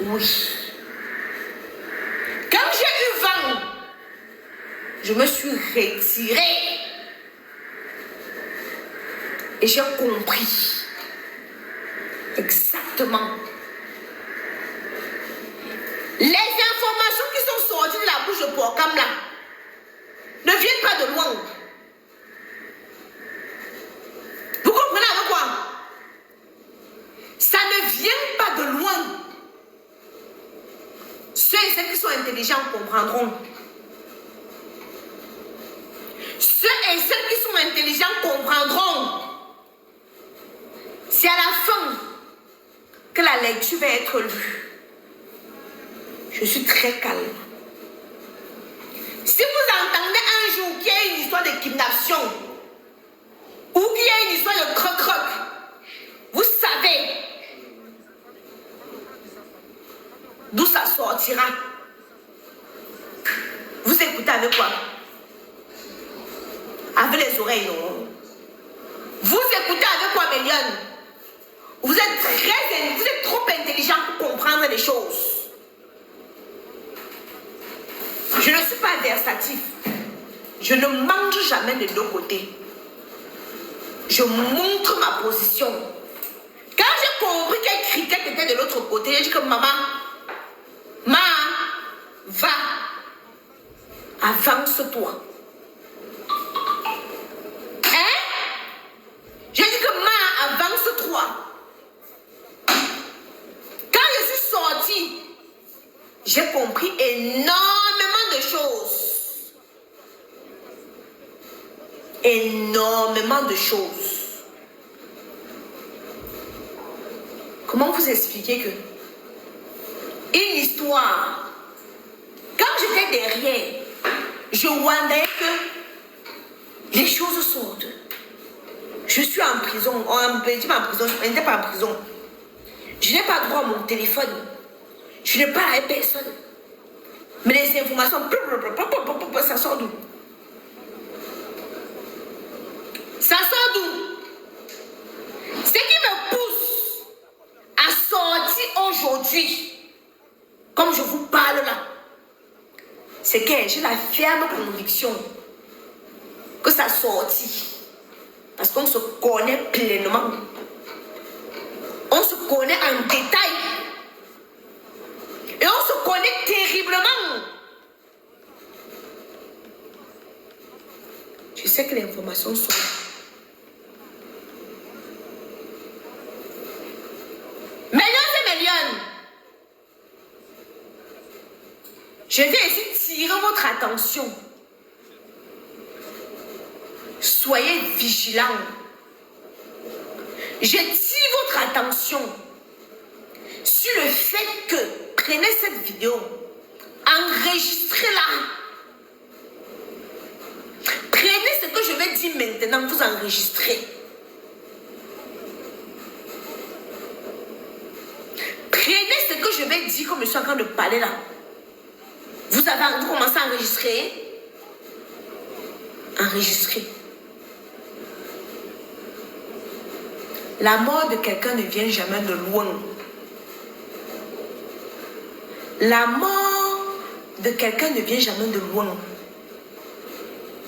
Oui. Quand j'ai eu vent, je me suis retirée. Et j'ai compris exactement. Les informations qui sont sorties de la bouche de Porcam là ne viennent pas de loin. Vous comprenez avec quoi? Ça ne vient pas de loin. Ceux et celles qui sont intelligents comprendront. Ceux et celles qui sont intelligents comprendront. C'est à la fin que la lecture va être lue. Je suis très calme. Si vous entendez un jour qu'il y a une histoire de kidnapping ou qu'il y a une histoire de croc-croc, vous savez d'où ça sortira. Vous écoutez avec quoi? Avec les oreilles, non? Vous écoutez avec quoi, Méliane? Vous êtes trop intelligent pour comprendre les choses. Je ne suis pas versatif. Je ne mange jamais de deux côtés. Je montre ma position. Quand j'ai compris quel cricket était de l'autre côté, j'ai dit que maman, va, avance-toi. Hein? J'ai dit que avance-toi. Quand je suis sortie, j'ai compris énormément de choses. Énormément de choses. Comment vous expliquer que une histoire, quand j'étais derrière, je voyais que les choses sortent. Je suis en prison. On me dit en prison, je n'étais pas en prison. Je n'ai pas droit à mon téléphone. Je ne parle à personne. Mais les informations, ça sort d'où? Ça sort d'où? Ce qui me pousse à sortir aujourd'hui, comme je vous parle là, c'est que j'ai la ferme conviction que ça sortit. Parce qu'on se connaît pleinement. On se connaît en détail. Et on se connaît terriblement. Je sais que les informations sont là. Je vais essayer de tirer votre attention. Soyez vigilants. Je tire votre attention sur le fait que prenez cette vidéo, enregistrez-la. Prenez ce que je vais dire maintenant, vous enregistrez. Prenez ce que je vais dire comme je suis en train de parler là. Vous commencez à enregistrer. Enregistrer. La mort de quelqu'un ne vient jamais de loin. La mort de quelqu'un ne vient jamais de loin.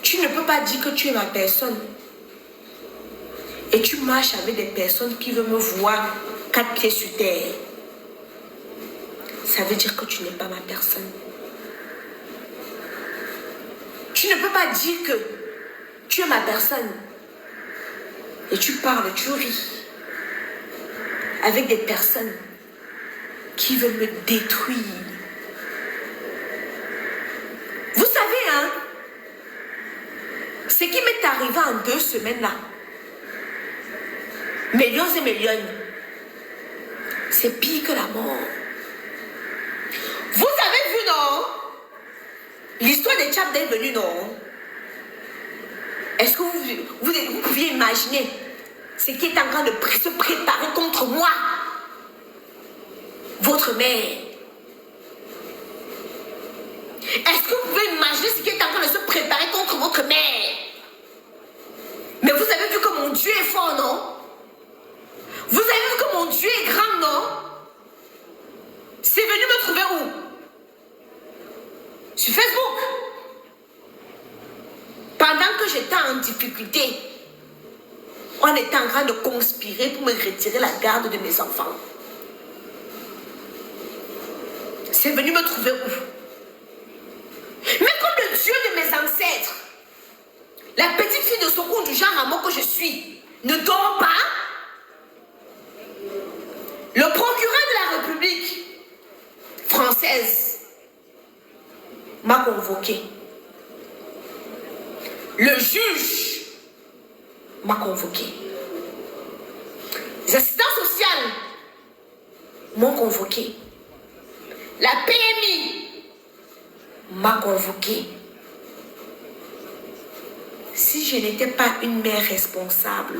Tu ne peux pas dire que tu es ma personne. Et tu marches avec des personnes qui veulent me voir 4 pieds sur terre. Ça veut dire que tu n'es pas ma personne. Tu ne peux pas dire que tu es ma personne. Et tu parles, tu ris. Avec des personnes qui veulent me détruire. Vous savez, hein, ce qui m'est arrivé en 2 semaines là, millions et millions, c'est pire que la mort. Vous avez vu, non? L'histoire des Tchad est venue, non? Est-ce que vous pouviez imaginer ce qui est en train de se préparer contre moi? Votre mère. Est-ce que vous pouvez imaginer ce qui est en train de se préparer contre votre mère? Mais vous avez vu que mon Dieu est fort, non? Vous avez vu que mon Dieu est grand, non? C'est vrai sur Facebook. Pendant que j'étais en difficulté, on était en train de conspirer pour me retirer la garde de mes enfants. C'est venu me trouver où? Mais comme le Dieu de mes ancêtres, la petite fille de secours du genre amour que je suis, ne dort pas, le procureur de la République française m'a convoqué. Le juge m'a convoqué. Les assistants sociaux m'ont convoqué. La PMI m'a convoqué. Si je n'étais pas une mère responsable,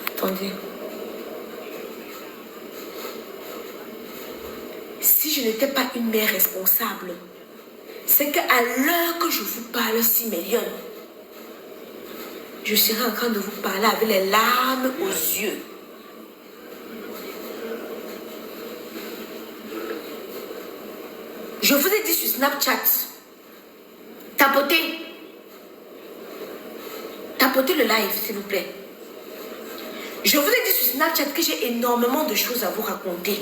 attendez, si je n'étais pas une mère responsable, c'est qu'à l'heure que je vous parle, 6 millions, je serais en train de vous parler avec les larmes aux yeux. Je vous ai dit sur Snapchat, tapotez le live, s'il vous plaît. Je vous ai dit sur Snapchat que j'ai énormément de choses à vous raconter,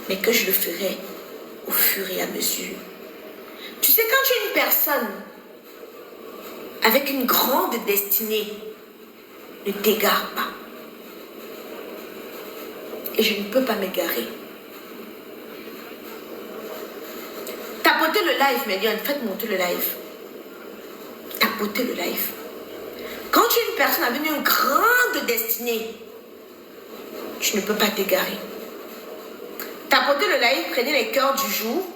mais que je le ferai au fur et à mesure. Tu sais, quand tu es une personne avec une grande destinée, ne t'égare pas. Et je ne peux pas m'égarer. Tapotez le live, Méliane, faites monter le live. Tapotez le live. Quand tu es une personne avec une grande destinée, tu ne peux pas t'égarer. Tapotez le live, prenez les cœurs du jour.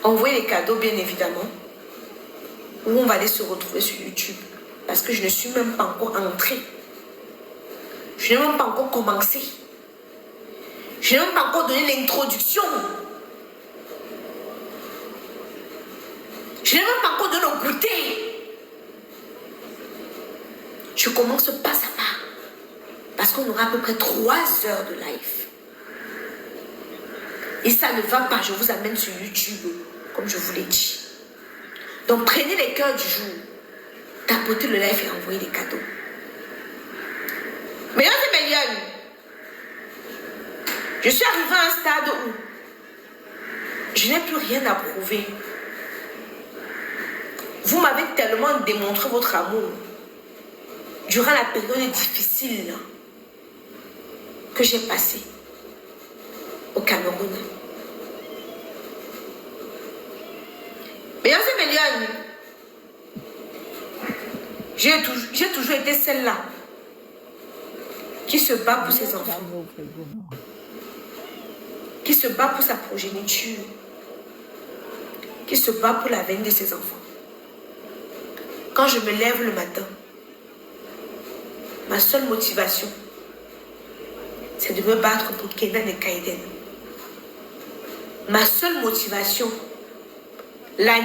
Envoyez les cadeaux, bien évidemment. Ou on va aller se retrouver sur YouTube. Parce que je ne suis même pas encore entrée. Je n'ai même pas encore commencé. Je n'ai même pas encore donné l'introduction. Je n'ai même pas encore donné le goûter. Je commence pas à pas. Parce qu'on aura à peu près 3 heures de live. Et ça ne va pas, je vous amène sur YouTube, comme je vous l'ai dit. Donc prenez les cœurs du jour, tapotez le live et envoyez des cadeaux. Mais c'est Méliane. Je suis arrivée à un stade où je n'ai plus rien à prouver. Vous m'avez tellement démontré votre amour durant la période difficile que j'ai passée au Cameroun. Mais c'est Méliane. J'ai toujours été celle-là qui se bat pour ses enfants, qui se bat pour sa progéniture, qui se bat pour l'avenir de ses enfants. Quand je me lève le matin, ma seule motivation, c'est de me battre pour Kenan et Kaiden. Ma seule motivation, la